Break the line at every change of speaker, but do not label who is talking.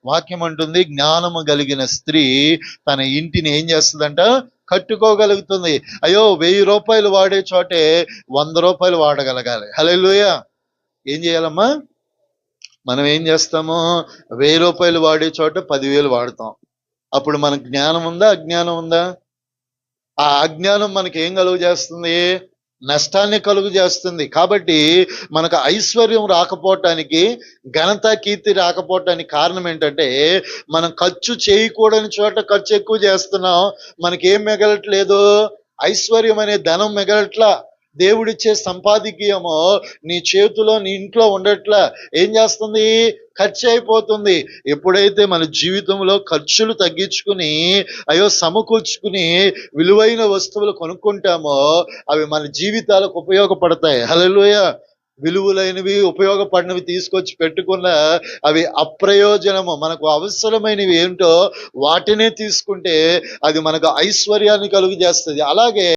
వాక్యం అంటుంది, జ్ఞానము కలిగిన స్త్రీ తన ఇంటిని ఏం చేస్తుందంట, కట్టుకోగలుగుతుంది. అయ్యో 1000 రూపాయలు వాడే చోటే 100 రూపాయలు వాడగలగాలి. హల్లెలూయా. ఏం చేయాలమ్మా? మనం ఏం చేస్తాము? 1000 రూపాయలు వాడే చోట 10,000 వాడతాం. అప్పుడు మనకు జ్ఞానం ఉందా, అజ్ఞానం ఉందా? ఆ అజ్ఞానం మనకి ఏం కలుగు చేస్తుంది? నష్టాన్ని కలుగు చేస్తుంది. కాబట్టి మనకు ఐశ్వర్యం రాకపోవటానికి, ఘనత కీర్తి రాకపోవటానికి కారణం ఏంటంటే, మనం ఖర్చు చేయకూడని చోట ఖర్చు ఎక్కువ చేస్తున్నాం. మనకేం మిగలట్లేదు? ఐశ్వర్యం అనే ధనం మిగలట్లా. దేవుడిచ్చే సంపాదకీయము నీ చేతిలో, నీ ఇంట్లో ఉండట్లా. ఏం చేస్తుంది? ఖర్చు అయిపోతుంది. ఎప్పుడైతే మన జీవితంలో ఖర్చులు తగ్గించుకుని, అయ్యో సమకూర్చుకుని విలువైన వస్తువులు కొనుక్కుంటామో, అవి మన జీవితాలకు ఉపయోగపడతాయి. హల్లెలూయా. విలువలైనవి, ఉపయోగపడినవి తీసుకొచ్చి పెట్టుకున్న అవి అప్రయోజనము. మనకు అవసరమైనవి ఏంటో వాటినే తీసుకుంటే అది మనకు ఐశ్వర్యాన్ని కలుగు చేస్తుంది. అలాగే